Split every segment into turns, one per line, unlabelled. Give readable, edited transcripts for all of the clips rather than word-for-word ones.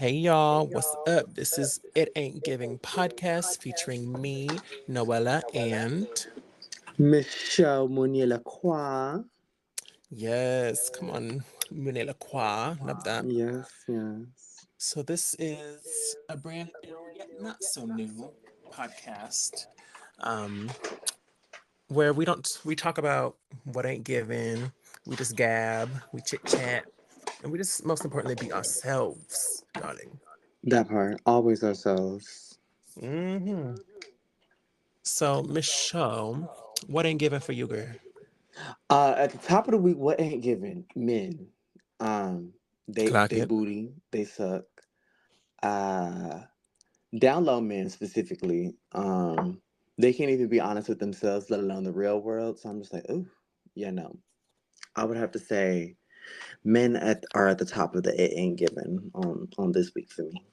Hey y'all, what's up? This is It Ain't Giving podcast featuring me, Noella, and
Michelle Munielaqua.
yes, come on, Mune Lacroix, love that.
Yes, yes.
So this is a brand new yet not so new podcast, um, where we talk about what ain't given, we just gab, we chit chat, and we just most importantly be ourselves, darling.
That part. Always ourselves.
hmm So Michelle, what ain't given for you, girl?
At the top of the week, what ain't given? Men. Um,
Clock
they
it.
booty. They suck. Uh Down low men specifically. They can't even be honest with themselves, let alone the real world. So I'm just like, ooh, yeah, no. I would have to say are at the top of the it ain't given on this week for me.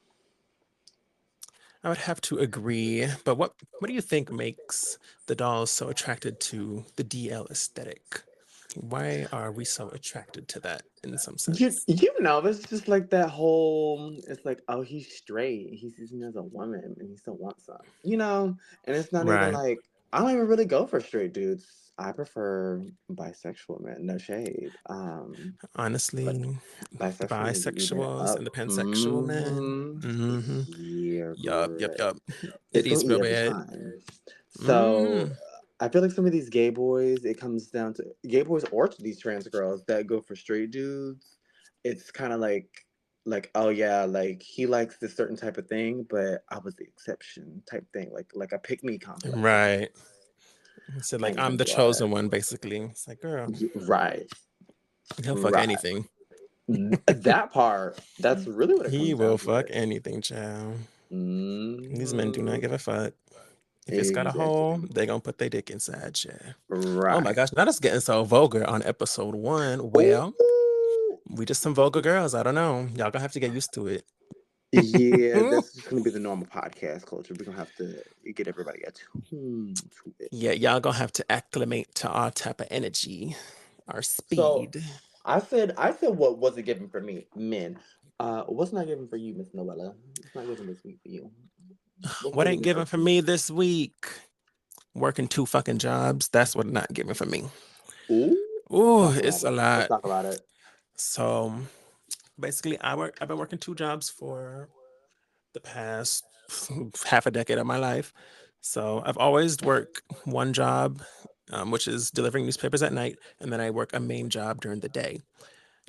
I would have to agree, but what do you think makes the dolls so attracted to the DL aesthetic? Why are we so attracted to that in some sense?
You know, it's just like that whole. It's like, oh, he's straight. He sees me as a woman, and he still wants some. And it's not even
Right.
like I don't even really go for straight dudes. I prefer bisexual men. No shade. But
Honestly, the
bisexual men be eating it
bisexuals and
up.
the pansexual men.
Mm-hmm.
Mm-hmm.
Yeah,
Yup, yup,
girl.
yup. It
It's gonna
is real
eat every
bad.
time. So
Mm-hmm.
I feel like some of these gay boys, it comes down to gay boys or to these trans girls that go for straight dudes. It's kind of like oh yeah, like he likes this certain type of thing, but I was the exception type thing, like a pick me complex
Right.
almost.
So like
Can't
I'm
even
the
do all that.
chosen one, basically. It's like, girl,
Right,
he'll fuck
right.
anything.
That part. That's really what it
He
comes
will
down to.
fuck
It.
anything, child. These men do not
Hmm.
give a fuck. If it's got a hole,
Exactly.
they gonna put their dick inside, yeah. Oh my
Right.
gosh, not us getting so vulgar on episode one. Well,
Ooh.
we just some vulgar girls. I don't know. Y'all gonna have to get used to it.
Yeah, that's just gonna be the normal podcast culture. We're gonna have to get everybody attuned to it.
Yeah, y'all gonna have to acclimate to our type of energy, our
So
speed.
I said what was it given for me? Men. What's not given for you, Miss Noella? It's not given this week for you. What's
What
really
ain't
not
giving
given
for
for you?
me this week? Working two fucking jobs. That's what not giving for me.
Ooh,
Ooh,
talk about
it's a
it. Let's
lot.
talk about it.
So basically, I've been working two jobs for the past half a decade of my life. So I've always worked one job, which is delivering newspapers at night, and then I work a main job during the day.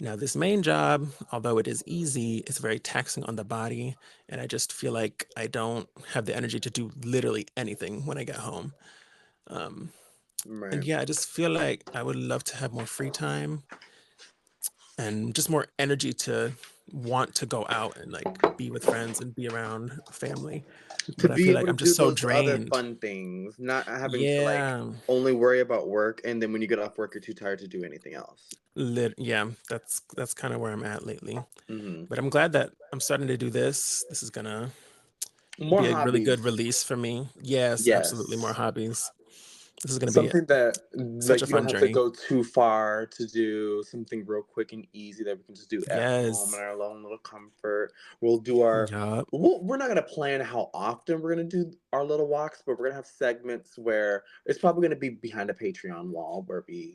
Now, this main job, although it is easy, it's very taxing on the body, and I just feel like I don't have the energy to do literally anything when I get home. Um, and
Right.
yeah, I just feel like I would love to have more free time and just more energy to want to go out and like be with friends and be around family.
To
But I
be
feel
able
like
to
I'm
do
just so
those other
drained.
fun things, not having to like
Yeah.
only worry about work, and then when you get off work, you're too tired to do anything else.
Yeah, that's kind of where I'm at lately.
Hmm.
But I'm glad that I'm starting to do this. This is gonna
More
be a really good
hobbies.
release for me. Yes, absolutely more
Yes.
hobbies. This is gonna be
Something that
such
like
a
you don't
fun
have to
journey.
go too far to do something real quick and easy that we can just do at home in
Yes.
our own little comfort. We'll do our
Yup.
we're not gonna plan how often we're gonna do our little walks, but we're gonna have segments where it's probably gonna be behind a Patreon wall where we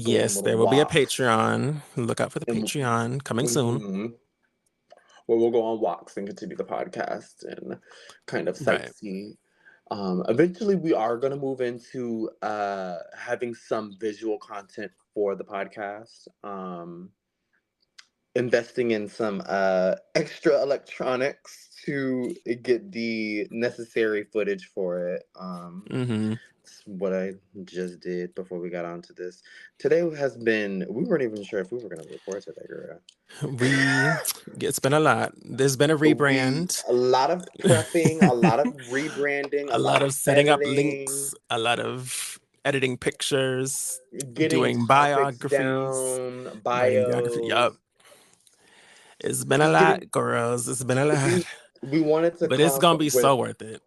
go on
Yes,
little
there will be a
walks
Patreon. Look out for the
and
Patreon coming soon.
mhm, where we'll go on walks and continue the podcast and kind of
Right.
sightsee. Eventually, we are going to move into having some visual content for the podcast, investing in some extra electronics to get the necessary footage for it.
Mm-hmm.
It's what I just did before we got onto this. Today has been, we weren't even sure if we were going to record today, girl.
We it's been a lot. There's been a
We
rebrand.
a lot of prepping, a lot of rebranding, a
A
lot
lot
of
of setting up
editing,
links, a lot of editing pictures,
getting
doing
topics
biographies,
down,
writing biography.
bios,
Yup. It's been a
just getting
lot, girls. It's been a lot.
we wanted to
But it's
come
gonna be
with
so worth it.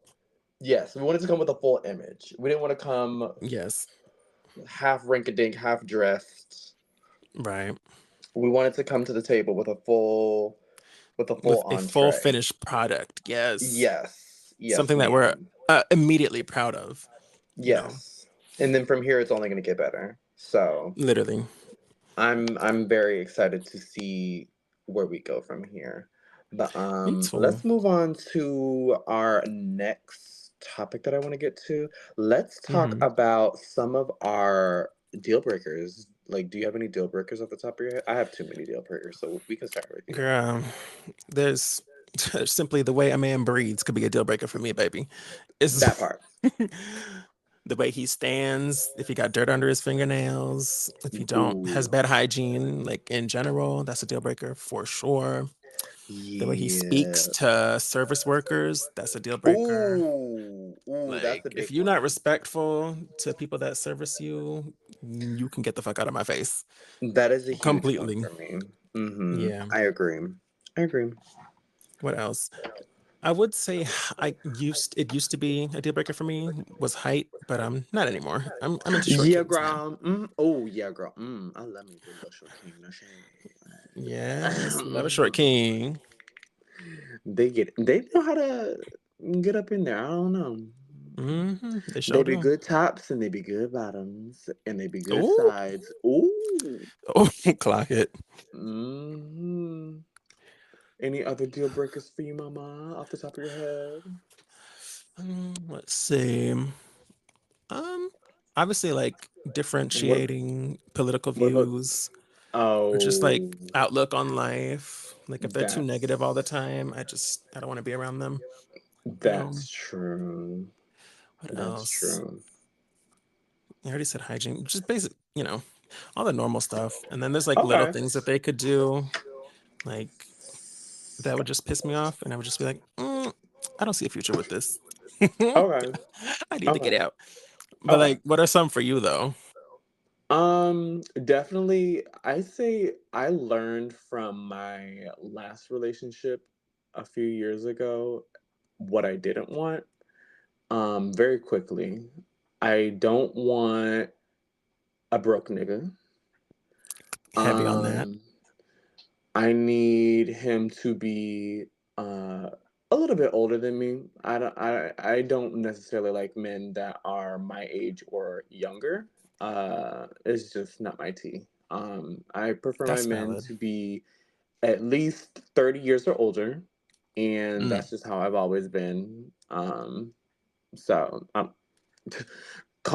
yes, we wanted to come with a full image. We didn't want to come
Yes.
half rink-a-dink, half dressed.
Right.
We wanted to come to the table with a full with a full
with a full
entree.
finished product. Yes.
Yes, yes,
Something that we're
ma'am.
immediately proud of, you know,
Yes. And then from here, it's only going to get better. So
literally.
I'm very excited to see where we go from here. But
Me too.
let's move on to our next topic that I want to get to. Let's talk
Hmm.
about some of our deal breakers. Like, do you have any deal breakers off the top of your head? I have too many deal breakers, so we can start with you.
Girl, there's simply the way a man breathes could be a deal breaker for me, baby. Is
That part.
the way he stands, if he got dirt under his fingernails, if he don't has
Ooh,
bad hygiene, like in general, that's a deal breaker for sure. The way he speaks
yeah.
to service workers, that's a deal breaker.
Ooh, that's a
Like, if
big
you're not
one.
respectful to people that service you, you can get the fuck out of my face.
That is a huge one
Completely.
for me. Mm-hmm.
Yeah.
I agree. I agree.
What else? I would say it used to be a deal breaker for me was height, but not anymore. I'm into short
Yeah,
kings now.
girl. Oh, yeah, girl. I love me a good little short king. No shade.
Yes, love a short king.
They know how to get up in there. I don't know.
They
They
sure
be
do.
good tops and they be good bottoms and they be good
Oh,
sides. Ooh.
oh, clock it.
hmm Any other deal breakers for you, mama, off the top of your head?
Let's see. Um, Obviously, like
What
differentiating political
what about
views or just like
oh
outlook on life. Like if they're too negative all the
that's
time, I don't want to be around them.
that's true.
What
That's
else?
true.
I already said hygiene, just basic, all the normal stuff. And then there's like little
Okay.
things that they could do, like that would just piss me off, and I would just be like, I don't see a future with this.
Okay.
I need to get
Okay.
out. But
Okay.
like, what are some for you though?
Definitely, I say I learned from my last relationship a few years ago what I didn't want. Very quickly. I don't want a broke nigga.
Heavy on that.
Um, I need him to be uh a little bit older than me. I don't necessarily like men that are my age or younger. It's just not my tea. I prefer my
That's
men
valid.
to be at least 30 years or older, and
Mm.
that's just how I've always been. So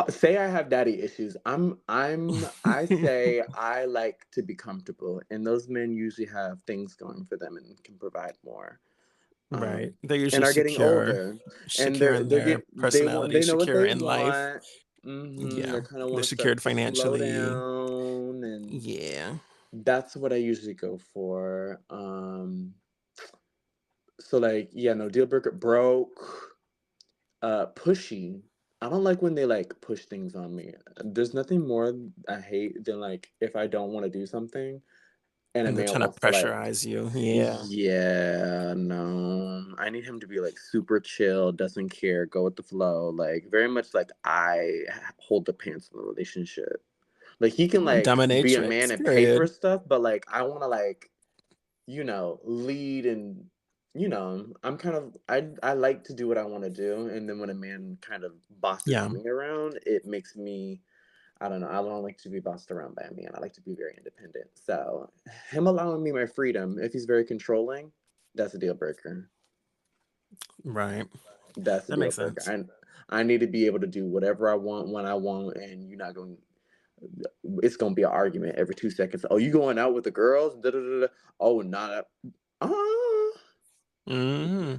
say I have daddy issues. I say I like to be comfortable, and those men usually have things going for them and can provide more.
Right.
Um,
They're
and
usually
are getting
secure,
older, and
secure in their personality,
they know what
secure
they
in life.
want. They
Yeah.
kind of
They're
want to start
secured
to slow
financially.
down, and
Yeah.
that's what I usually go for. So like, yeah, no deal breaker, broke. Pushy. I don't like when they like push things on me. There's nothing more I hate than like if I don't want to do something and a
And they're
man
trying to
wants to like,
pressurize you. Yeah.
yeah, no. I need him to be like super chill, doesn't care, go with the flow, like very much like hold the pants in the relationship. Like he can
Come on,
like be a man
dominatrix.
and pay for
Period.
stuff, but like I want to like lead and I'm kind of I like to do what I want to do, and then when a man kind of bosses
Yeah.
me around, it makes me I don't know. I don't like to be bossed around by a man. I like to be very independent. So him allowing me my freedom, if he's very controlling, that's a deal breaker.
Right.
That's a
That
deal
makes
breaker.
sense.
I need to be able to do whatever I want when I want, and you're not going. It's gonna be an argument every 2 seconds. Oh, you going out with the girls? Da, da, da, da. Oh, not. Ah.
Hmm.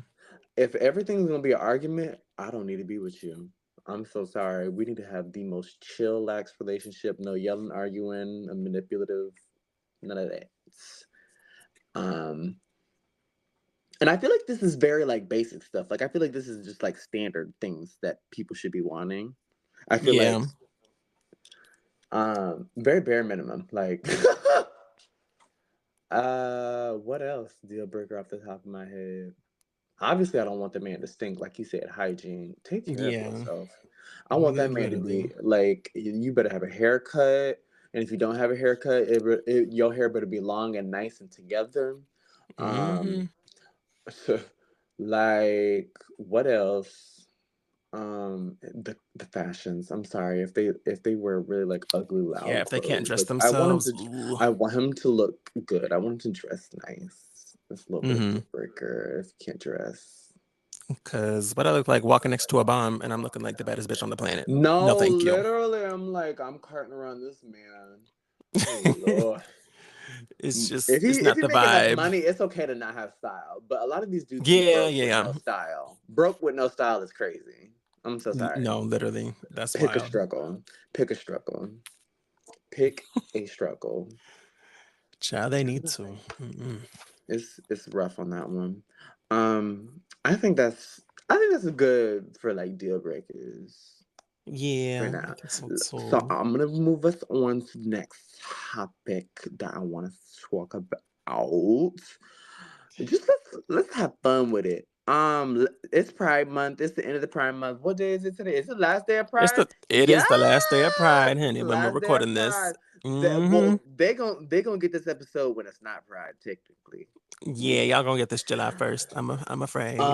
If everything's gonna be an argument, I don't need to be with you. I'm so sorry. We need to have the most chill, lax relationship. No yelling, arguing, manipulative, none of that. Um, and I feel like this is very like basic stuff. Like I feel like this is just like standard things that people should be wanting. I feel like
Yeah.
very bare minimum. Like what else? Deal breaker off the top of my head. Obviously, I don't want the man to stink. Like you said, hygiene. Take care of
Yeah.
yourself. I want that man to
Literally.
be like, you better have a haircut. And if you don't have a haircut, your hair better be long and nice and together.
Hmm.
Like what else? The fashions. I'm sorry if they wear really like ugly
Yeah,
loud
if they can't
clothes.
dress
Like I want him
themselves,
to
ooh.
I want him to look good. I want him to dress nice. It's a little bit of
Mm-hmm.
deal breaker if you can't dress.
Because what I look like walking next to a bomb and I'm looking like the baddest bitch on the planet. No,
No,
thank you.
literally, I'm like I'm carting around this man. Oh Lord.
It's
If
just,
he
it's
if
not
he
the
make enough
vibe.
money, it's okay to not have style. But a lot of these dudes be
Yeah,
broke
yeah,
with
yeah.
no style. Broke with no style is crazy. I'm so sorry.
No, literally. That's
Pick a
wild.
struggle. Pick a struggle. Pick a struggle.
Child, they need to. Mm-mm.
It's rough on that one. I think that's a good for like deal breakers for
Yeah, I
now.
think so
So
too.
I'm gonna move us on to the next topic that I want to talk about. Just let's have fun with it. It's Pride Month. It's the end of the Pride Month. What day is it today? Is it the last day of Pride?
It is
Yes,
the last day of Pride, honey, when we're
last day of
recording this.
Pride. That
Hmm.
well, they gonna get this episode when it's not Pride, technically.
Yeah, y'all gonna get this July 1st. I'm afraid.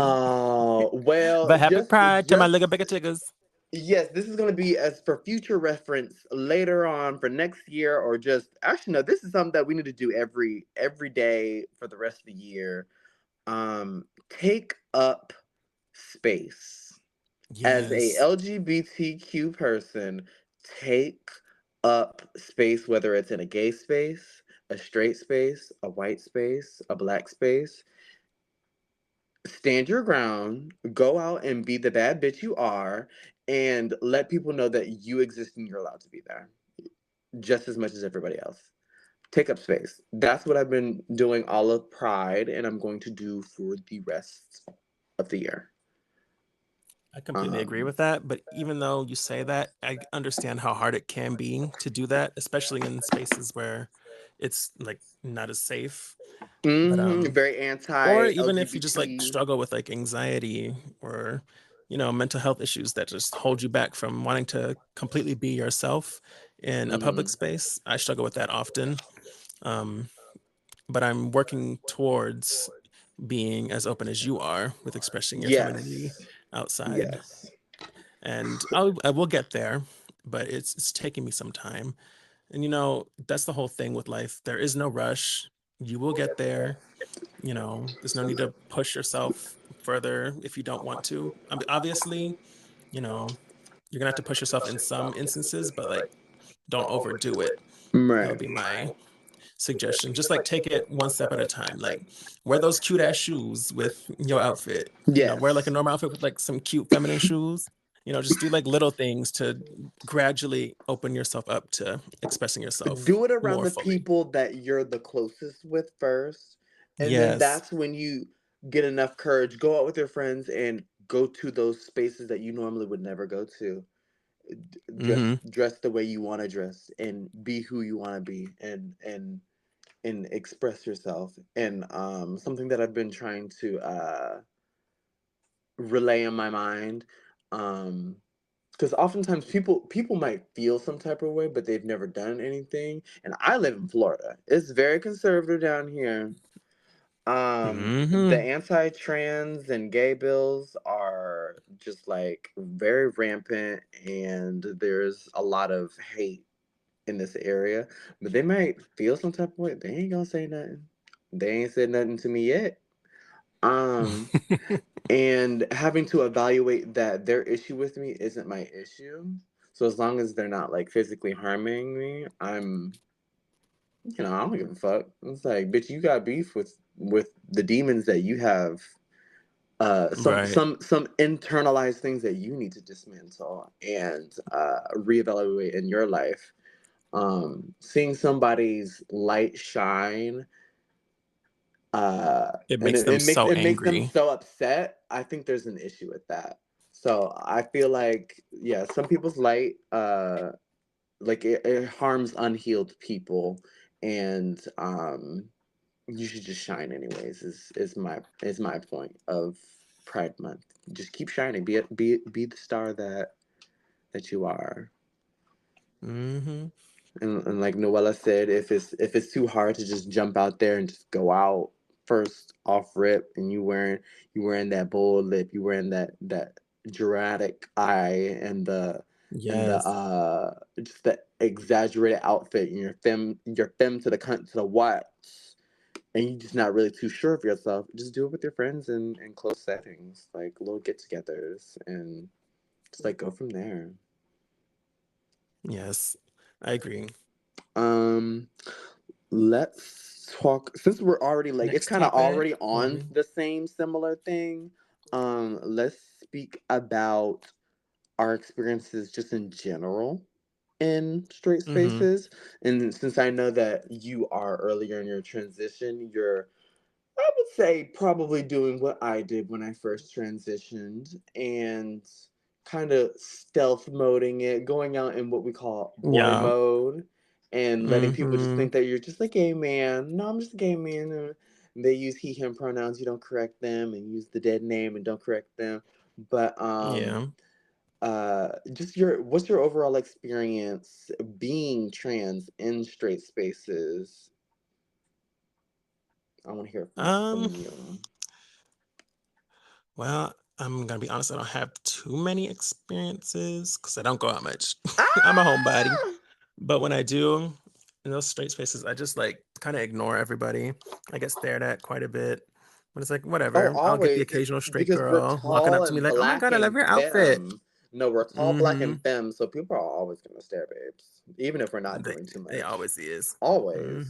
Well,
But happy Pride to my little bigger
just
chiggers.
yes, this is going to be as for future reference later on for next year, or just actually no, this is something that we need to do every day for the rest of the year. Take up space as a
Yes.
LGBTQ person. Take up space, whether it's in a gay space, a straight space, a white space, a black space. Stand your ground, go out and be the bad bitch you are, and let people know that you exist and you're allowed to be there just as much as everybody else. Take up space. That's what I've been doing all of Pride, and I'm going to do for the rest of the year.
I completely agree
Um,
with that. But even though you say that, I understand how hard it can be to do that, especially in spaces where it's like not as safe. But
very
or
anti
even if you just like
LGBT.
struggle with like anxiety or mental health issues that just hold you back from wanting to completely be yourself in a public
Hmm.
space. I struggle with that often. Um, but I'm working towards being as open as you are with expressing your femininity
Yes,
outside.
yes.
And I will get there, but it's taking me some time. And that's the whole thing with life. There is no rush. You will get there. There's no need to push yourself further if you don't want to. Obviously, you know, you're gonna have to push yourself in some instances, but like don't overdo it. That would
Right.
be my suggestion. Just like take it one step at a time. Like wear those cute ass shoes with your outfit. Wear like a
Yes.
normal outfit with like some cute feminine shoes. Just do like little things to gradually open yourself up to expressing yourself
Do it around
more
the
fully.
people that you're the closest with first, and then
Yes.
that's when you get enough courage, go out with your friends and go to those spaces that you normally would never go to.
Mm-hmm.
Dress the way you want to dress and be who you want to be, and express yourself. And something that I've been trying to relay in my mind, um because oftentimes people might feel some type of way, but they've never done anything. And I live in Florida. It's very conservative down here. The
Mm-hmm.
anti-trans and gay bills are just like very rampant, and there's a lot of hate in this area. But they might feel some type of way. They ain't gonna say nothing. They ain't said nothing to me yet. Um, and having to evaluate that their issue with me isn't my issue. So as long as they're not like physically harming me, I don't give a fuck. It's like, bitch, you got beef with the demons that you have.
Right.
Some internalized things that you need to dismantle and reevaluate in your life. Seeing somebody's light shine,
It
and
makes them so
it makes them
angry.
so upset. I think there's an issue with that. So I feel like, yeah, some people's light, like it harms unhealed people, and you should just shine anyways. Is my point of Pride Month. Just keep shining. Be the star that you are.
Mm-hmm.
And like Noella said, if it's too hard to just jump out there and just go out first off rip, and you wearing that bold lip, you wearing that dramatic eye, and the
Yes.
just the exaggerated outfit, and your femme to the cunt to the what, and you're just not really too sure of yourself. Just do it with your friends in close settings, like little get-togethers, and just like go from there.
Yes. I agree.
Um, let's talk, since we're already like it's
Next
kind of
topic.
already on
Hmm.
the same similar thing. Let's speak about our experiences just in general in straight
Hmm.
spaces. And since I know that you are earlier in your transition, you're, I would say, probably doing what I did when I first transitioned, and kind of stealth moding it, going out in what we call boy
Yeah.
mode, and letting people just
Hmm.
think that you're just a gay man. No, I'm just a gay man. They use he, him pronouns. You don't correct them, and use the dead name and don't correct them. But
Yeah.
just your what's your overall experience being trans in straight spaces? I want to hear from
Um,
you.
well, I'm gonna be honest, I don't have too many experiences because I don't go out much. I'm a homebody.
Ah!
But when I do, in those straight spaces, I just like kind of ignore everybody. I get stared at quite a bit. But it's like,
Oh,
whatever. I'll get the
always,
occasional straight
because we're
girl walking
tall
up to me
and
like, oh my
black
God, I love
and
your outfit.
femme. No, we're tall, black,
Mm-hmm.
and femme, so people are always gonna stare, babes, even if we're not
They
doing too
they
much.
always is. Mm-hmm.
Always.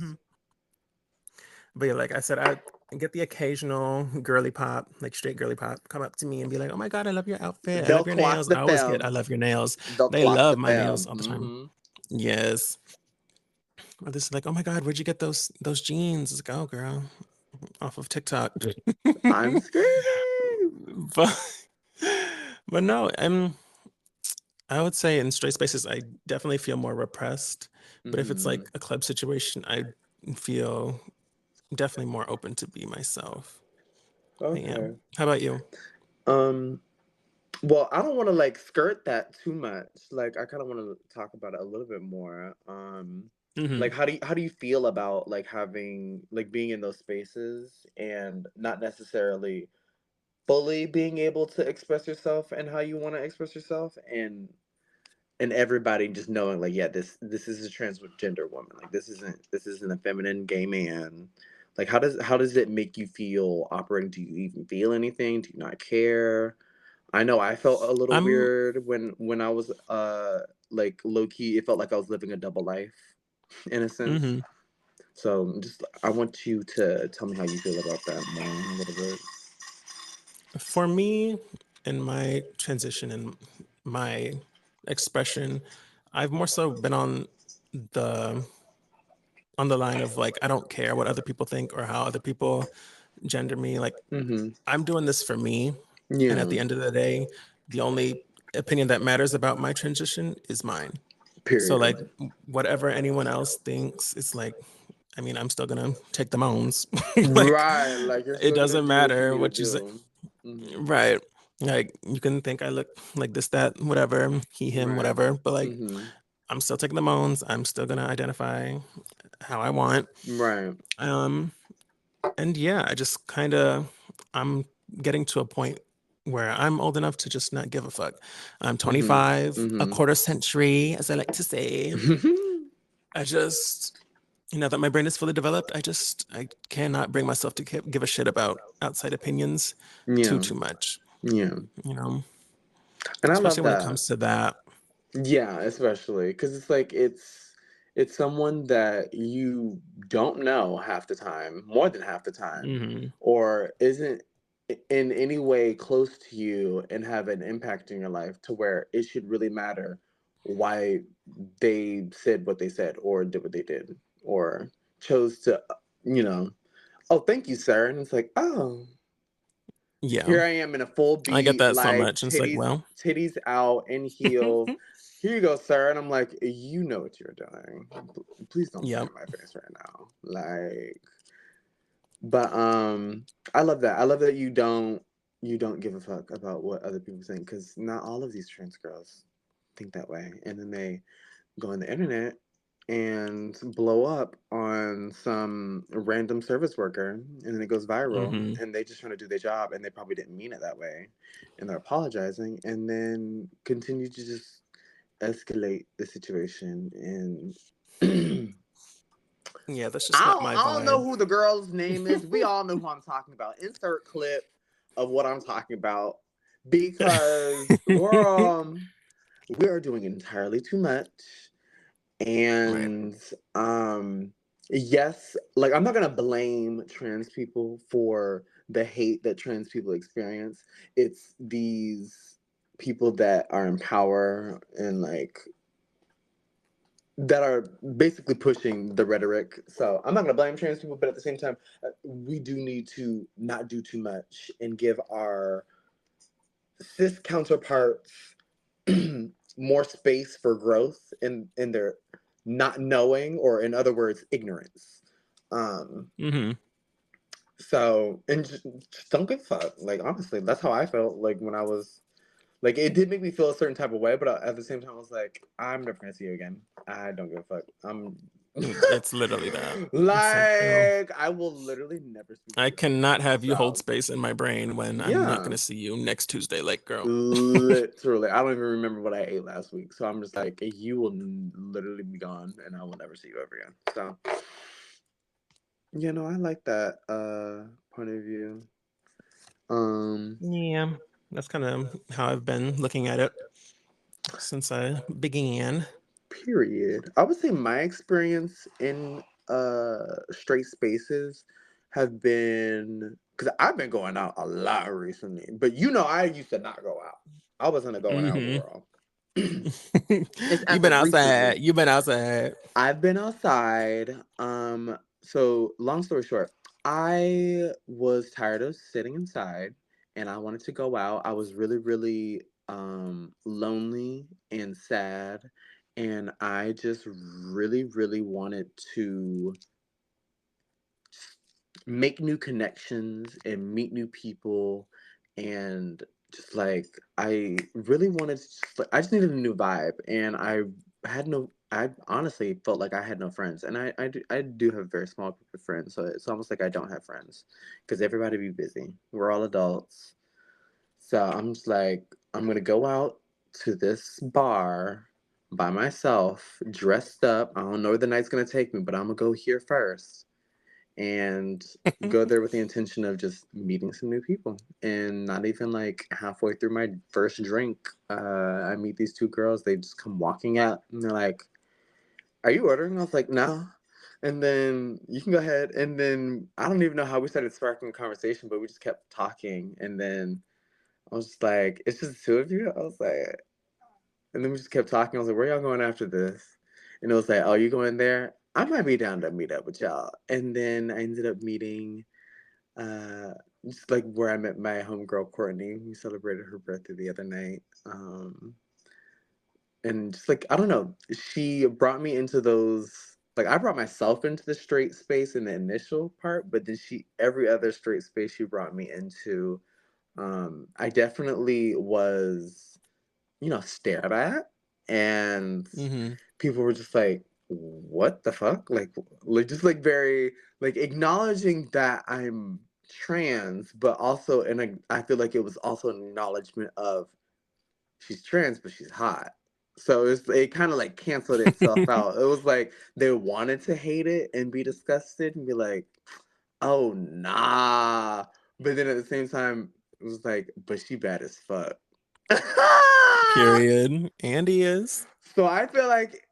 But yeah, like I said, I get the occasional girly pop, like straight girly pop, come up to me and be like, "Oh my God, I love your outfit. I
They'll
love your
clock
nails."
the
I always get, "I
femme.
love your nails."
They'll
They
clock the
love my nails
femme.
all the time.
Mm-hmm.
Yes. Or this is like, "Oh my God, where'd you get those jeans?" It's like, "Oh girl, off of TikTok."
I'm screaming.
but but no, I would say in straight spaces, I definitely feel more repressed. But if it's
Mm-hmm.
like a club situation, I feel definitely more open to be myself. I am.
Okay.
How about you?
Um. Well, I don't want to like skirt that too much. Like, I kind of want to talk about it a little bit more. Like,
Hmm.
how do you feel about like having like being in those spaces and not necessarily fully being able to express yourself and how you want to express yourself, and everybody just knowing like, yeah, this is a transgender woman. Like, this isn't a feminine gay man. Like, how does it make you feel operating? Do you even feel anything? Do you not care? I know I felt a little
I'm
weird when I was like low key. It felt like I was living a double life in a sense.
hmm
So just I want you to tell me how you feel about that more a little bit.
for me in my transition and my expression, I've more so been the on the line of like I don't care what other people think or how other people gender me. Like
Mm-hmm.
I'm doing this for me, and at
Yeah.
the end of the day, the only opinion that matters about my transition is mine. So like
Period.
whatever anyone else thinks, it's like I mean, I'm still gonna take the moans. Like
Right. Like you're
it
still gonna
doesn't
do what you
matter
need to
what you say.
do. Mm-hmm.
Right. Like you can think I look like this, that, whatever, he, him,
Right.
whatever, but like
Mm-hmm.
I'm still taking the moans. I'm still gonna identify how I want.
Right.
Um, and yeah, I just kind of I'm getting to a point where I'm old enough to just not give a fuck. I'm
Mm-hmm.
25, a
Mm-hmm.
quarter century, as I like to say. I just, now that my brain is fully developed, I cannot bring myself to give a shit about outside opinions
Yeah.
too much,
Yeah.
you know,
And I love
especially when it
that.
comes to that.
Yeah, especially because it's like it's someone that you don't know half the time, more than half the time,
Hmm.
or isn't in any way close to you and have an impact in your life to where it should really matter why they said what they said or did what they did or chose to, you know, oh, thank you, sir. And it's like, oh,
Yeah,
here I am in a full
I get
beat,
that so
like
much. And it's like, well,
titties out in heels. Here you go, sir. And I'm like, you know what you're doing. Please don't play
yep.
in my face right now. Like, but I love that. I love that you don't give a fuck about what other people think, because not all of these trans girls think that way, and then they go on the internet and blow up on some random service worker, and then it goes viral,
Mm-hmm.
and they just trying to do their job, and they probably didn't mean it that way, and they're apologizing, and then continue to just escalate the situation. And
Yeah, that's just not my
I don't know
vibe.
who the girl's name is. We all know who I'm talking about. Insert clip of what I'm talking about, because girl, we are doing entirely too much.
Right.
And yes, like I'm not gonna blame trans people for the hate that trans people experience. It's these people that are in power and like that are basically pushing the rhetoric. So I'm not gonna blame trans people, but at the same time, we do need to not do too much and give our cis counterparts more space for growth in their not knowing, or in other words, ignorance. Um,
Mm-hmm.
so and just don't give a fuck. Like honestly, that's how I felt like when I was like it did make me feel a certain type of way, but at the same time I was like, I'm never gonna see you again. I don't give a fuck. I'm
It's literally that. It's like, girl,
like I will literally never speak to
I
you again.
cannot have you hold
So
space in my brain when I'm not
yeah.
gonna see you next Tuesday. Like, girl.
Literally, I don't even remember what I ate last week, so I'm just like, you will literally be gone, and I will never see you ever again. So, I like that point of view. Um,
Yeah, that's kind of how I've been looking at it since I began.
Period. I would say my experience in straight spaces have been, because I've been going out a lot recently, but I used to not go out. I wasn't a going out
Mm-hmm.
girl. It's
You've
as
been
of
outside.
recently
You've been outside.
I've been outside. So long story short, I was tired of sitting inside and I wanted to go out. I was really, really lonely and sad. And I just really, really wanted to make new connections and meet new people, and just like I really wanted to I just needed a new vibe, and I honestly felt like I had no friends, and I do have a very small group of friends, so it's almost like I don't have friends because everybody be busy. We're all adults. So I'm just like, I'm gonna go out to this bar by myself, dressed up. I don't know where the night's gonna take me, but I'm gonna go here first and go there with the intention of just meeting some new people. And not even like halfway through my first drink, I meet these two girls. They just come walking out and they're like, "Are you ordering?" I was like, "No." And then you can go ahead. And then I don't even know how we started sparking a conversation, but we just kept talking. And then I was just like, "It's just the two of you?" I was like, and then we just kept talking. I was like, "Where y'all going after this?" And it was like, "Oh, you going there? I might be down to meet up with y'all." And then I ended up meeting, uh, just like where I met my homegirl Courtney. We celebrated her birthday the other night. And just like I don't know, she brought me into those. Like I brought myself into the straight space in the initial part, but then every other straight space she brought me into, I definitely was stared at, and
Mm-hmm.
people were just like, "What the fuck?" Like just like very like acknowledging that I'm trans, but also, and I feel like it was also an acknowledgement of she's trans, but she's hot. So it kind of like canceled itself out. It was like they wanted to hate it and be disgusted and be like, "Oh nah," but then at the same time, it was like, "But she bad as fuck."
Period. Andy is.
So I feel like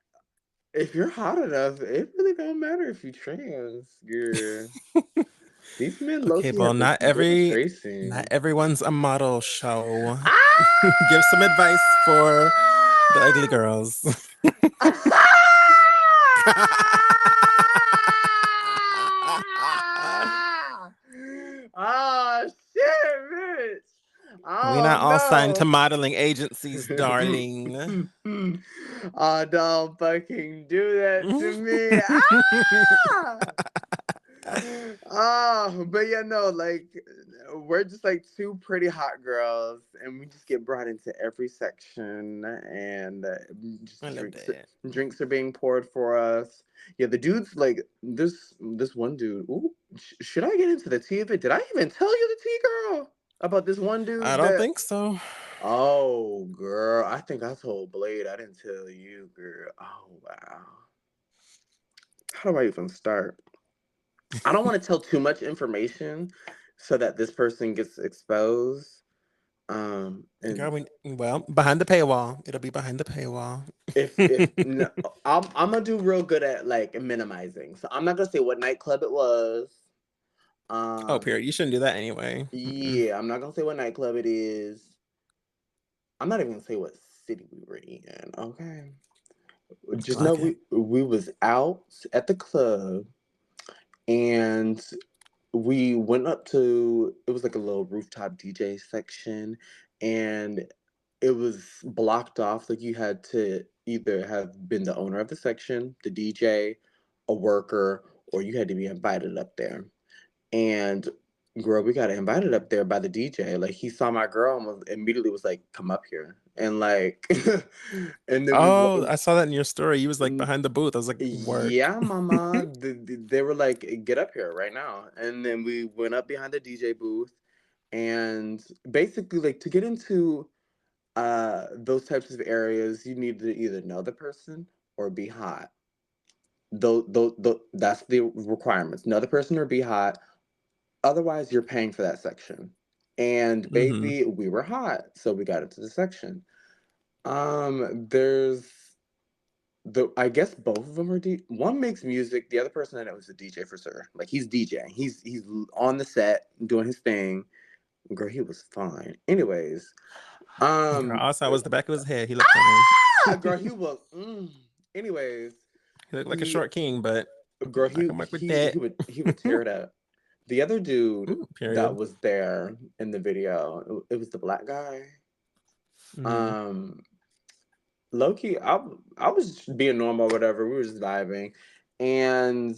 if you're hot enough, it really don't matter if you're trans. These men low
Okay,
key
well,
have the good at
not
tracing.
everyone's a model, show. Give some advice for the ugly
Ah!
girls.
Oh shit, bitch!
We not
Oh
all signed to
no!
modeling agencies, darling.
Oh, don't fucking do that to me! Ah! But yeah, no, like we're just like two pretty hot girls, and we just get brought into every section, and just
I love that.
drinks are being poured for us. Yeah, the dudes like this one dude. Ooh, should I get into the tea of it? Did I even tell you the tea, girl, about this one
I
dude
don't
that?
think so.
Oh, girl, I think I told Blade. I didn't tell you, girl. Oh wow, how do I even start? I don't want to tell too much information so that this person gets exposed.
Girl,
And
well, behind the paywall. It'll be behind the paywall.
if no, I'm gonna do real good at like minimizing. So I'm not gonna say what nightclub it was.
Oh,
Um,
period. You shouldn't do that anyway. Mm-mm.
yeah, I'm not gonna say what nightclub it is. I'm not even gonna say what city we were in. Okay,
I
just know
like it.
we was out at the club, and we went up to, it was like a little rooftop DJ section, and it was blocked off. Like you had to either have been the owner of the section, the DJ, a worker, or you had to be invited up there. And girl, we got invited up there by the DJ. Like he saw my girl and immediately was like, "Come up here," and like, and then
Oh, I saw that in your story. You was like behind the booth. I was like, work.
yeah, mama. They were like, "Get up here right now," and then we went up behind the DJ booth, and basically, like to get into those types of areas, you need to either know the person or be hot. That's the requirements. Know the person or be hot. Otherwise, you're paying for that section. And
Mm-hmm.
baby, we were hot, so we got into the section. There's the I guess both of them are one makes music, the other person I know is a DJ for sure. Like he's DJing. He's on the set doing his thing. Girl, he was fine. Anyways,
Girl,
um,
all I saw was the back of his head. He looked fine.
girl, he was. Anyways,
He looked like a
he
short king, but
girl,
I can work with that.
he would tear it up. The other dude
Ooh,
that
period.
was there in the video, it was the black guy.
Mm-hmm.
Um, Loki, I was just being normal, whatever. We were just vibing, and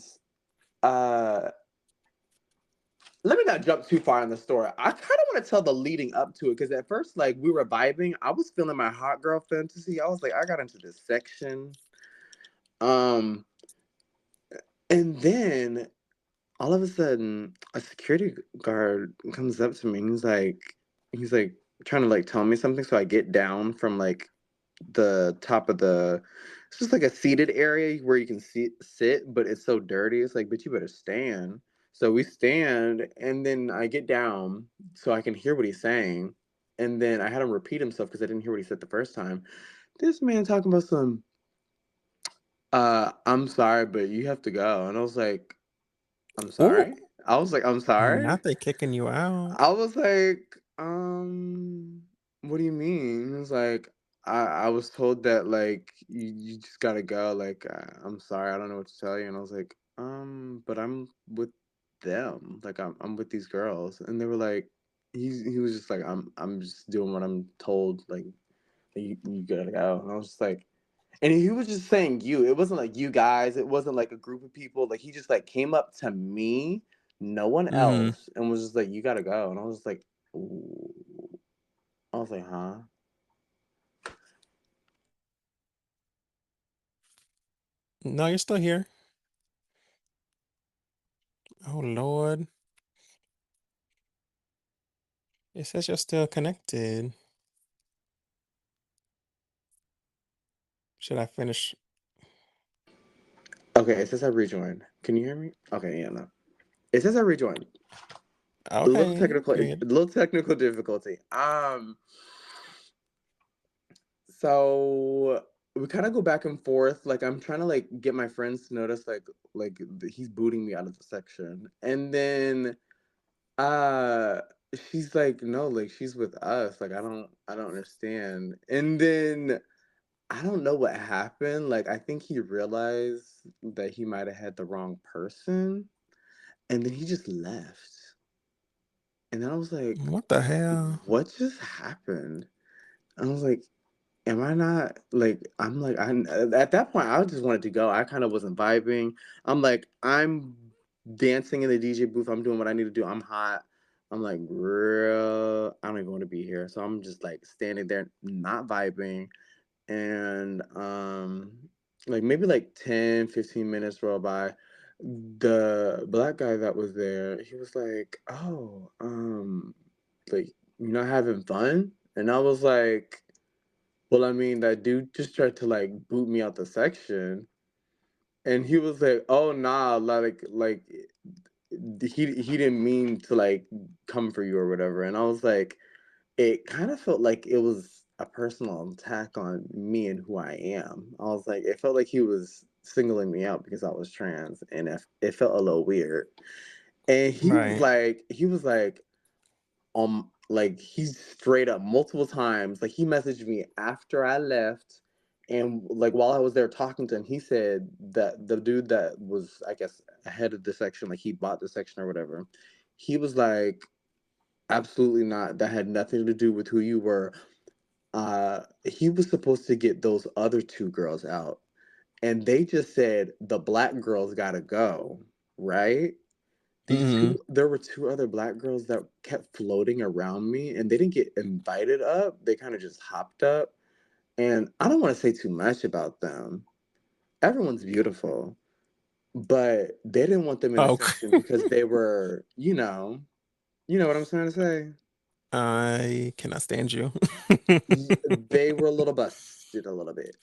uh, let me not jump too far in the story. I kind of want to tell the leading up to it because at first, like we were vibing, I was feeling my hot girl fantasy. I was like, I got into this section, um, and then all of a sudden a security guard comes up to me and he's like trying to like tell me something, so I get down from like the top of the, it's just like a seated area where you can sit, but it's so dirty. It's like, but you better stand. So we stand, and then I get down so I can hear what he's saying, and then I had him repeat himself because I didn't hear what he said the first time. This man talking about some I'm sorry, but you have to go. And I was like, I'm
Ooh,
sorry. I was like, I'm sorry.
not they kicking you out.
I was like, what do you mean? He was like, I was told that like you just gotta go. Like, I'm sorry, I don't know what to tell you. And I was like, but I'm with them. Like, I'm with these girls. And they were like, he was just like, I'm just doing what I'm told. Like, you gotta go. And I was just like, and he was just saying you. It wasn't like you guys. It wasn't like a group of people. Like he just like came up to me, no one
Mm-hmm.
else, and was just like, "You gotta go." And I was just like, ooh. I was like, "Huh?"
No, you're still here. Oh Lord. It says you're still connected. Should I finish?
Okay, it says I rejoined. Can you hear me? Okay, yeah, no. It says I rejoined.
Okay,
A
period.
little technical difficulty. So we kind of go back and forth. Like I'm trying to like get my friends to notice he's booting me out of the section, and then Uh, she's like, no, like she's with us. Like I don't understand. And then I don't know what happened. Like I think he realized that he might have had the wrong person, and then he just left. And then I was like,
What the hell?
what just happened? I was like, am I not like I'm like I at that point I just wanted to go. I kind of wasn't vibing. I'm like I'm dancing in the DJ booth. I'm doing what I need to do. I'm hot. I'm like, girl, I don't even want to be here. So I'm just like standing there, not vibing. And like maybe like 10, 15 minutes roll by. The black guy that was there, he was like, oh, like, you're not having fun? And I was like, well, I mean, that dude just tried to like boot me out the section. And he was like, "Oh nah, like he didn't mean to like come for you or whatever." And I was like, it kind of felt like it was a personal attack on me and who I am. I was like, it felt like he was singling me out because I was trans, and it felt a little weird. And
Right.
he was like, like he's straight up multiple times, like he messaged me after I left, and like while I was there talking to him, he said that the dude that was, I guess, ahead of the section, like he bought the section or whatever, he was like, absolutely not, that had nothing to do with who you were. He was supposed to get those other two girls out, and they just said the black girls gotta go, right?
Mm-hmm.
There were two other black girls that kept floating around me, and they didn't get invited up. They kind of just hopped up. And I don't want to say too much about them. Everyone's beautiful, but they didn't want them in the
Oh,
section because they were, you know what I'm trying to say?
I cannot stand you.
They were a little busted a little bit.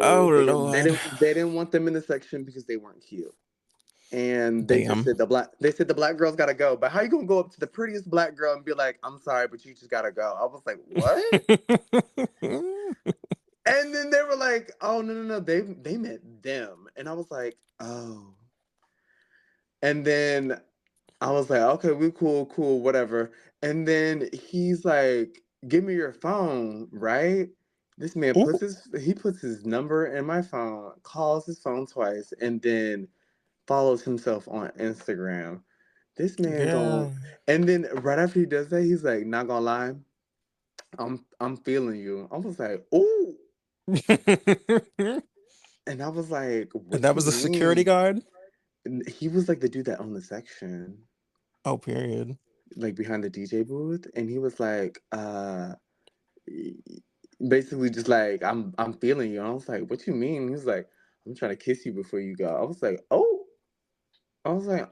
Oh
So
Lord.
they didn't want them in the section because they weren't cute. And they just
Damn.
said the black girls gotta go. But how you gonna go up to the prettiest black girl and be like, I'm sorry, but you just gotta go? I was like, what? And then they were like, oh no, they meant them. And I was like, oh. And then I was like, okay, we cool, whatever. And then he's like, give me your phone, right? This man
Ooh,
puts his number in my phone, calls his phone twice, and then follows himself on Instagram. This man
yeah.
going, and then right after he does that, he's like, not gonna lie, I'm feeling you. I was like, ooh. And I was like,
And
what
that
you
was a security
mean?
guard?
And he was like the dude that owned the section,
Oh, period.
like behind the DJ booth. And he was like, basically just like, I'm feeling you. And I was like, what you mean? He was like, I'm trying to kiss you before you go. I was like, oh. I was like,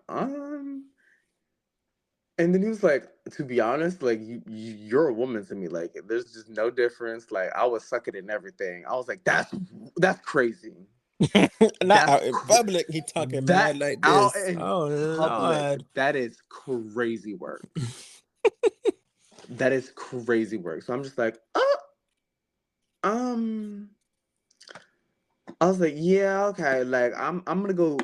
And then he was like, to be honest, like you're a woman to me. Like there's just no difference. Like I was sucking and everything. I was like, that's crazy.
Not
That's
out in public. He talking
that
mad like
out
this.
in
Oh
public.
Lord.
That is crazy work. That is crazy work. So I'm just like, um, I was like, yeah, okay. Like I'm gonna go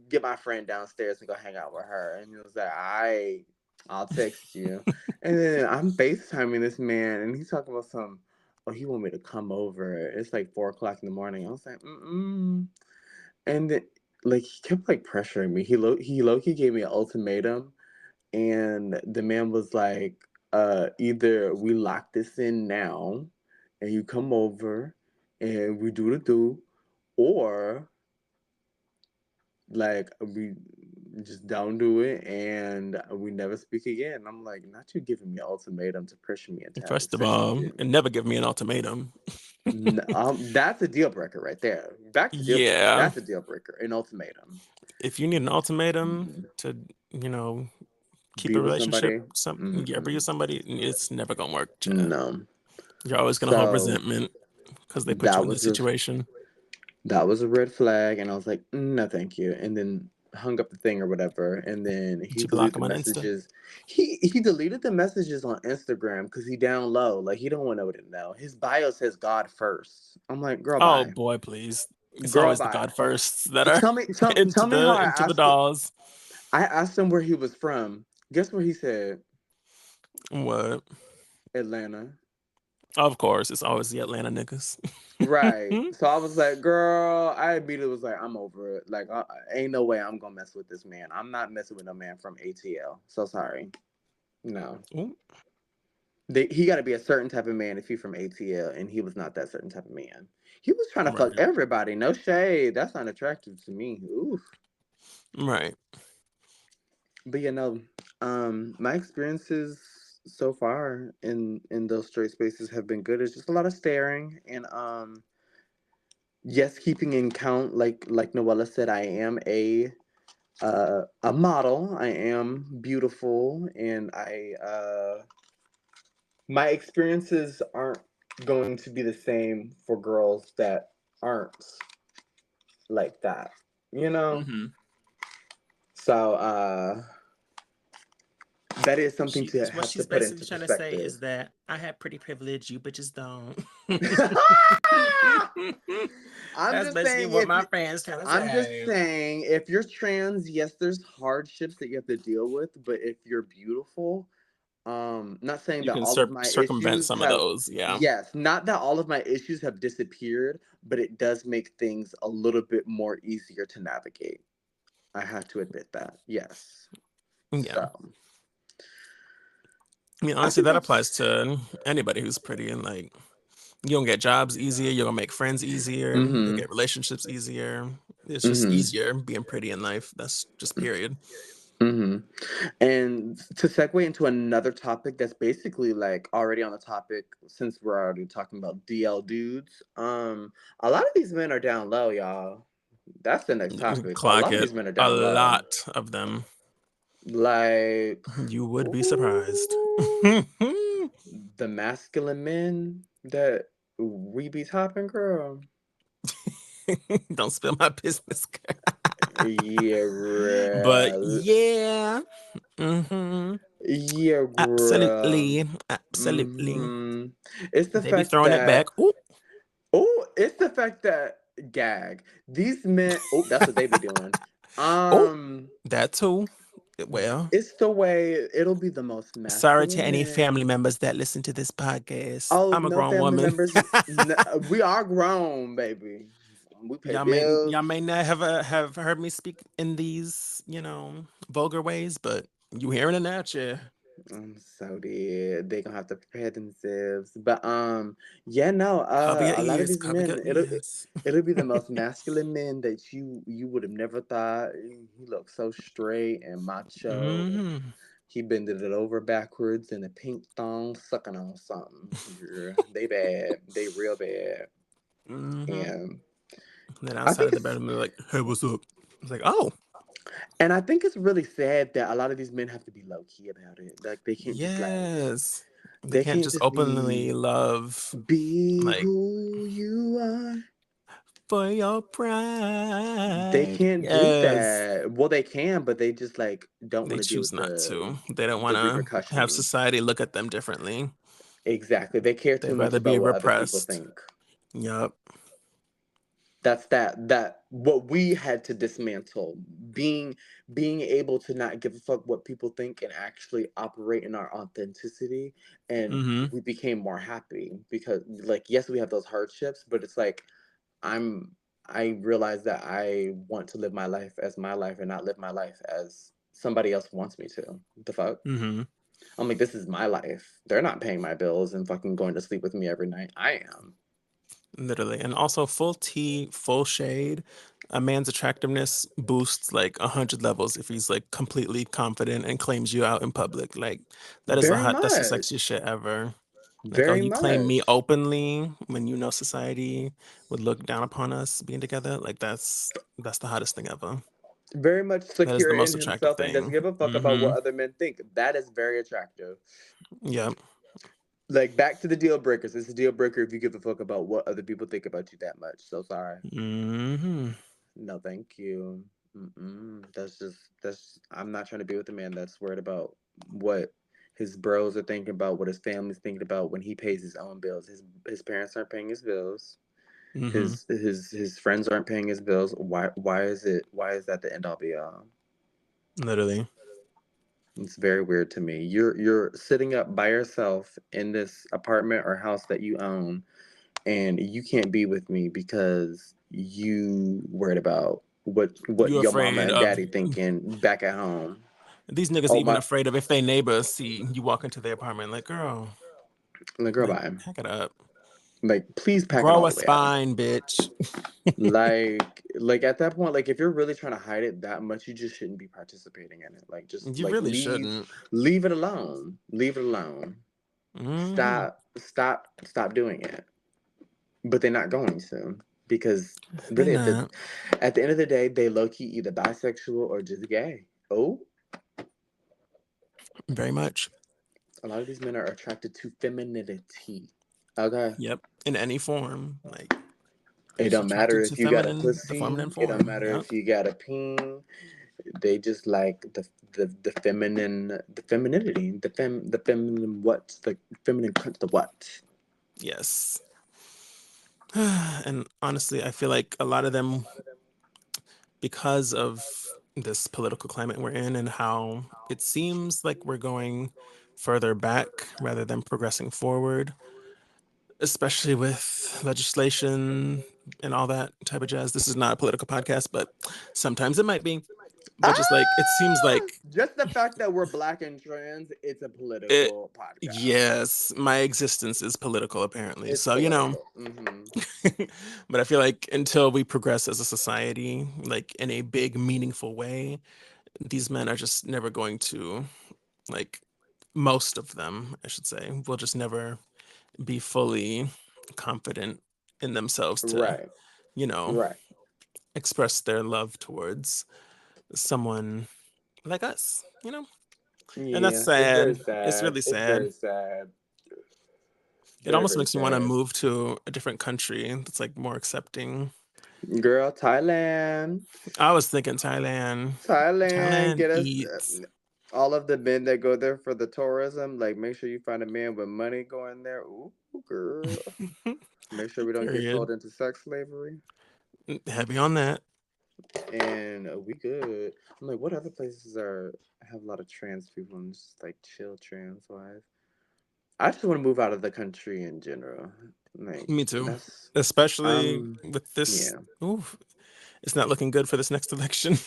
get my friend downstairs and go hang out with her. And he was like, I'll text you. And then I'm FaceTiming this man, and he's talking about some. Oh, he want me to come over. It's like 4 o'clock in the morning. I was like, mm. And then, like he kept like pressuring me. He low key gave me an ultimatum, and the man was like, either we lock this in now, and you come over, and we do the do, or like we just don't do it and we never speak again. I'm like, not you giving me an ultimatum to pressure me into having
First of
sex with
all,
you.
and never give me an ultimatum.
That's a deal breaker right there. Back to deal breaker.
Yeah.
That's a deal breaker. An ultimatum.
If you need an ultimatum
Mm-mm.
to, you know, keep
Be
a
with
relationship,
somebody.
yeah, be
Mm-mm.
with somebody, it's never gonna work, chat.
No.
You're always gonna hold
So
resentment because they put you
that
in this
was a
situation.
that was a red flag, and I was like, no, thank you. And then hung up the thing or whatever. And then
Did
he
you block
deleted
them
the
on Insta?
messages. He deleted the messages on Instagram because he down low. Like he don't want nobody to know. His bio says God first. I'm like, girl,
Oh
bye,
boy, please. It's
girl,
always the
bye.
God firsts that are
Tell me how
into the dolls.
I asked him where he was from. Guess where he said?
What?
Atlanta.
Of course, it's always the Atlanta niggas.
Right. So I was like, girl, I immediately was like, I'm over it. Like, ain't no way I'm gonna mess with this man. I'm not messing with no man from ATL. So sorry. No.
Ooh,
He got to be a certain type of man if he's from ATL, and he was not that certain type of man. He was trying to fuck
right,
everybody. No shade. That's not attractive to me. Oof.
right.
But my experiences so far in those straight spaces have been good. It's just a lot of staring and yes, keeping in count, like Noella said, I am a model. I am beautiful, and I my experiences aren't going to be the same for girls that aren't like that. You know?
Mm-hmm.
So that is something
She
to
what
have to
she's
put
basically
into
trying to say
perspective.
is that I have pretty privilege, you bitches don't.
I'm
That's
just
basically
saying
what
if
my
you,
friends trying to
I'm just
say.
saying if you're trans, yes, there's hardships that you have to deal with, but if you're beautiful, not saying
You
that
can
all of my
circumvent
issues
some of
have,
those. Yeah.
yes, not that all of my issues have disappeared, but it does make things a little bit more easier to navigate. I have to admit that. Yes.
Yeah.
So,
I mean,
I
honestly,
think
that
that's
applies to anybody who's pretty and like you'll get jobs easier, you're gonna make friends easier, you'll
mhm.
get relationships easier. It's just
Mhm.
easier being pretty in life. That's just period.
Mhm. And to segue into another topic that's basically like already on the topic since we're already talking about DL dudes, a lot of these men are down low, y'all. That's the next topic. A
Clock
lot of
it.
these men are
A
down low.
lot of them.
Like,
You would be surprised.
ooh, the masculine men that we be topping, girl.
Don't spill my business, girl.
Yeah,
But
girl.
yeah. Hmm.
Yeah, girl.
Absolutely. Absolutely.
It's the
They be
fact
throwing it back.
that
Ooh,
it's the fact that gag these men. Oh, that's what they be doing.
ooh,
Um,
that too. Well,
it's the way it'll be the most
sorry to
masculine
any family
men.
members that listen to this podcast.
Oh,
I'm a
no
grown
family
woman.
members. We are grown, baby. We pay
Y'all may
bills.
not have heard me speak in these, vulgar ways, but you hearing it now, chair.
So they gonna have to prepare themselves. But yeah, no.
Cover your
A lot of
ears,
these
cover your
men,
ears.
it'll be the most masculine men that you would have never thought. He looks so straight and macho.
Hmm.
He bended it over backwards in a pink thong, sucking on something. Yeah, they bad. They real bad.
Hmm.
And
Then
I
outside
think
of the
it's
bedroom, they're like, "Hey, what's up?" It's like, "Oh,
and I think it's really sad that a lot of these men have to be low key about it. Like they can't just
yes." They
they
can't
can't
just
just
openly love
be
like
who you are.
for your
They
pride.
can't do
Yes.
that. Well, they can, but they just like don't
They
want to deal
choose
with
not to. They don't want
the
to have
repercussions.
society look at them differently.
Exactly. They care too
They'd
much
rather be
about what other people
repressed.
think.
Yup.
That's that what we had to dismantle. Being able to not give a fuck what people think and actually operate in our authenticity, and
Mm-hmm.
we became more happy because like yes, we have those hardships, but it's like I'm I realize that I want to live my life as my life and not live my life as somebody else wants me to. What the fuck?
Mm-hmm.
I'm like, this is my life. They're not paying my bills and fucking going to sleep with me every night. I am.
Literally. And also full tea, full shade. A man's attractiveness boosts like 100 levels if he's like completely confident and claims you out in public. Like
Very
that's the
much.
sexiest shit ever. Like, oh,
Very
you claim me
much.
openly when you know society would look down upon us being together. Like that's the hottest thing ever.
Very much
That is
secure
the
in
most attractive
himself and doesn't
thing.
give a fuck about
Mm-hmm.
what other men think. That is very attractive.
Yep.
Like back to the deal breakers. It's a deal breaker if you give a fuck about what other people think about you that much. So sorry.
Mm-hmm.
No, thank you. That's. I'm not trying to be with a man that's worried about what his bros are thinking about, what his family's thinking about when he pays his own bills. His parents aren't paying his bills.
Mm-hmm.
His friends aren't paying his bills. Why is that the end all be all?
Literally.
It's very weird to me. You're sitting up by yourself in this apartment or house that you own, and you can't be with me because you worried about what
You
your mama
afraid
and
of
daddy thinking back at home.
these niggas
Oh
even
my,
afraid of if they neighbors see you walk into their apartment like, girl,
the girl
like
bye.
pack it up.
Like, please pack it
Grow
all
a
the way out.
spine, bitch.
Like at that point, like if you're really trying to hide it that much, you just shouldn't be participating in it. Like just
You
like
really shouldn't.
leave it alone. Leave it alone.
Hmm.
Stop doing it. But they're not going to, because
They
really
not.
at the end of the day, they low key either bisexual or just gay. Oh,
Very much.
a lot of these men are attracted to femininity. Okay.
Yep. In any form. Like they're
It
just
don't matter
attracted to
if you got a
feminine, the feminine
pussy. It don't
form.
matter
Yep.
if you got a peen. They just like the feminine, the femininity, the feminine what, the feminine the what.
Yes. And honestly, I feel like a lot of them, because of this political climate we're in and how it seems like we're going further back rather than progressing forward, especially with legislation and all that type of jazz. This is not a political podcast, but sometimes it might be. But just like it seems
Ah,
like
just the fact that we're black and trans, it's a
it,
political podcast.
yes, my existence is political apparently.
It's
So, you know,
political. Mm-hmm.
but I feel like until we progress as a society, like in a big, meaningful way, these men are just never going to, like, most of them, I should say, will just never be fully confident in themselves to,
Right.
you know,
Right.
express their love towards someone like us, you know? And that's
Yeah, it's very
sad. It's
sad.
really
It's
sad.
very sad.
It
Very,
almost
very
makes me want to
sad.
move to a different country that's like more accepting.
Girl, Thailand.
I was thinking Thailand.
Thailand,
Thailand
get us
eats.
all of the men that go there for the tourism. Like, make sure you find a man with money going there. Ooh, girl. Make sure we don't get
Period.
sold into sex slavery.
Heavy on that.
And we good. I'm like, what other places are have a lot of trans people and just like chill trans wise? I just want to move out of the country in general. Like,
Me too.
that's
Especially
um
with this.
yeah.
Ooh, it's not looking good for this next election.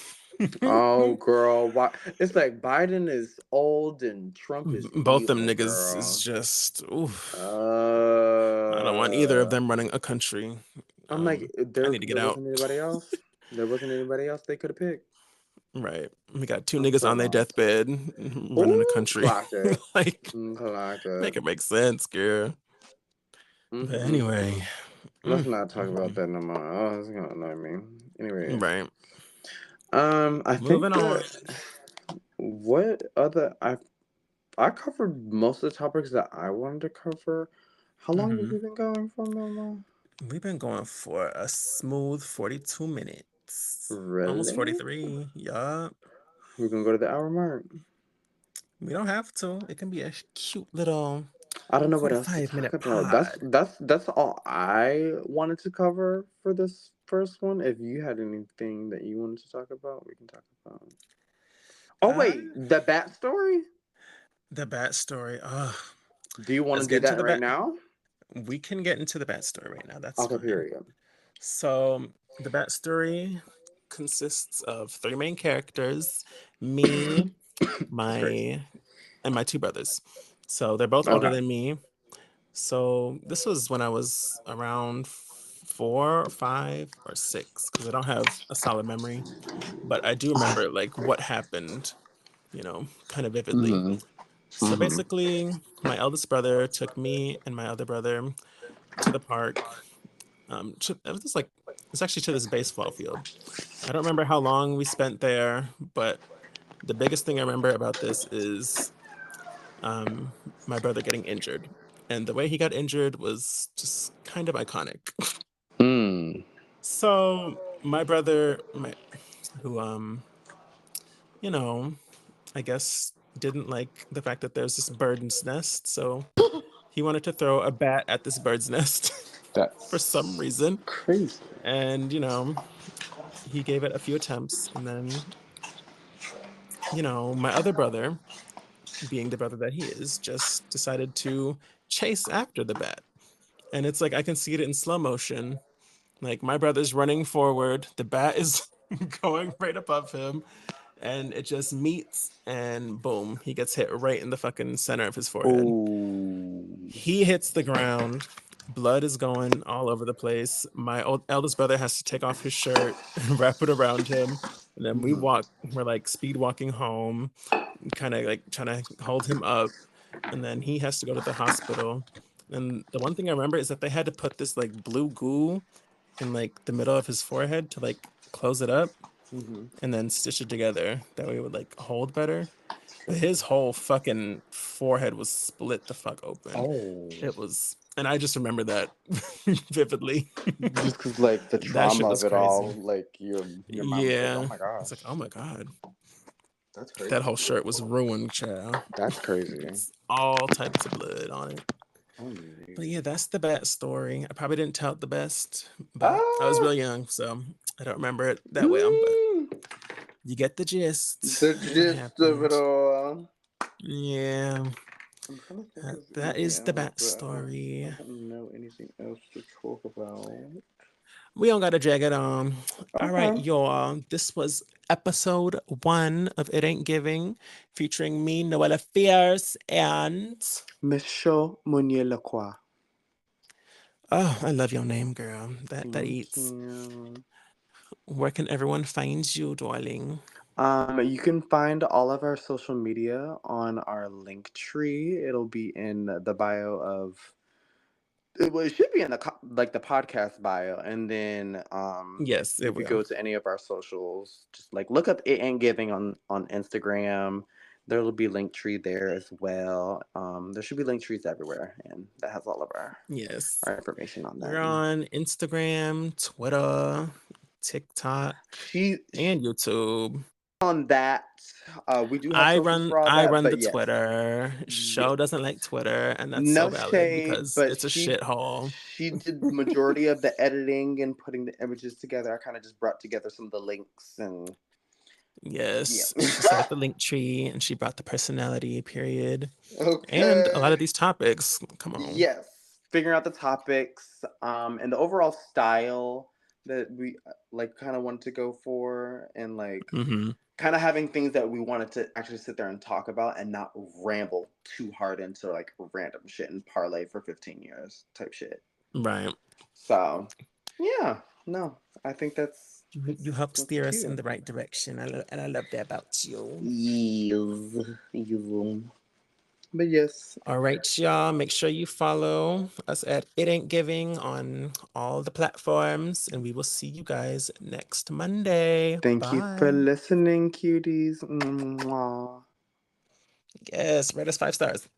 Oh, girl, why? It's like Biden is old and Trump is
Both them
evil,
niggas is
girl.
just. Ooh, I don't want either of
Uh,
them running a country.
I'm like,
I
there
need to get
there
out.
wasn't anybody else. There wasn't anybody else they could have picked.
Right. We got two
I'm
niggas
so
on their
lost.
deathbed running a
Ooh,
country.
clock it.
Like,
Clock it.
make it make sense, girl. But anyway.
Mm-mm-mm. Let's
mm,
not talk about
mhm.
that no more. Oh, it's gonna annoy me. Anyways,
Right.
I
Moving
think
on.
that what other I covered most of the topics that I wanted to cover. How long have
Hmm.
we been going for, Mama?
We've been going for a smooth 42 minutes. Almost
Really?
43. Yup.
We're gonna go to the hour mark.
We don't have to. It can be a cute little
I don't know what else to
45
talk
minute
about.
pod.
That's all I wanted to cover for this first one. If you had anything that you wanted to talk about, we can talk about. Oh
Uh,
wait, the bat story?
the bat story. Ugh.
Do you want
Let's
to
get
do
into
that
the
right
bat.
now?
We can get into the bat story right now. That's
Okay,
fine.
period.
So, the bat story consists of three main characters, me,
That's crazy.
my, and my two brothers. So, they're both older
Okay.
than me. So this was when I was around 4 or 5 or 6, because I don't have a solid memory, but I do remember like what happened, kind of vividly.
Mm-hmm.
So
Mm-hmm.
basically, my eldest brother took me and my other brother to the park. It was just like it's actually to this baseball field. I don't remember how long we spent there, but the biggest thing I remember about this is um, my brother getting injured. And the way he got injured was just kind of iconic.
Mm.
So my brother, who you know, I guess didn't like the fact that there's this bird's nest, so he wanted to throw a bat at this bird's nest for some
That's
reason.
crazy.
And, he gave it a few attempts, and then, my other brother, being the brother that he is, just decided to chase after the bat. And it's like I can see it in slow motion. Like my brother's running forward, the bat is going right above him, and it just meets, and boom, he gets hit right in the fucking center of his forehead.
Oh.
He hits the ground, Blood is going all over the place. My old eldest brother has to take off his shirt and wrap it around him. And then
Mhm.
we're like speed walking home, kind of like trying to hold him up. And then he has to go to the hospital. And the one thing I remember is that they had to put this like blue goo in like the middle of his forehead to like close it up
Mhm.
and then stitch it together. That way it would like hold better. But
Sure.
his whole fucking forehead was split the fuck open.
Oh.
It was, and I just remember that vividly.
Just because, like, the
That shit
trauma
was
of it all,
crazy.
like, your mind was like, oh
Yeah.
my
I was like, oh
gosh,
my God.
that's
That
crazy.
whole shirt was ruined, child.
That's crazy.
It's all types of blood on it.
Oh,
But
neat.
yeah, that's the bad story. I probably didn't tell it the best, but I was
Ah,
real young, so I don't remember it that well. But
mm,
you get the gist
the
of what
gist of it
happened.
all.
Yeah,
I'm trying to think of
that
anything
is the
else, but I
backstory.
don't know anything else to talk about.
We don't got to drag it on. All right,
Okay.
y'all. This was episode 1 of It Ain't Giving, featuring me, Noella Fierce, and
Michelle Meunier Lacroix.
oh, I love your name, girl. That
Thank
eats.
you.
Where can everyone find you, darling?
You can find all of our social media on our link tree. It'll be in the bio of well, it should be in the like the podcast bio, and then
Yes, it
if you
will.
go to any of our socials, just like look up it and giving on Instagram. There'll be link tree there as well. There should be link trees everywhere, and that has all of
Yes.
our information on
We're
them.
on Instagram, Twitter, TikTok,
She
and YouTube.
on that. We do have socials for all
I
that,
run the
but yes,
Twitter.
yes.
Show doesn't like Twitter, and that's so
No
valid
shade,
because
but
it's a shithole.
she did majority of the editing and putting the images together. I kind of just brought together some of the links and yeah.
Yes, she set up the link tree and she brought the personality, period. And a lot
Okay.
of these topics. Come on.
Yes, figuring out the topics, and the overall style that we like kind of wanted to go for, and like
Mm-hmm.
kind of having things that we wanted to actually sit there and talk about and not ramble too hard into like random shit and parlay for 15 years type shit.
Right.
So, yeah, no, I think
You help
that's
steer us in
cute.
the right direction. And I love that about you.
Yes, yes. But yes,
All right, y'all. Make sure you follow us at It Ain't Giving on all the platforms, and we will see you guys next Monday.
thank you for
Bye.
listening, cuties. Mwah.
Yes, rate us 5 stars.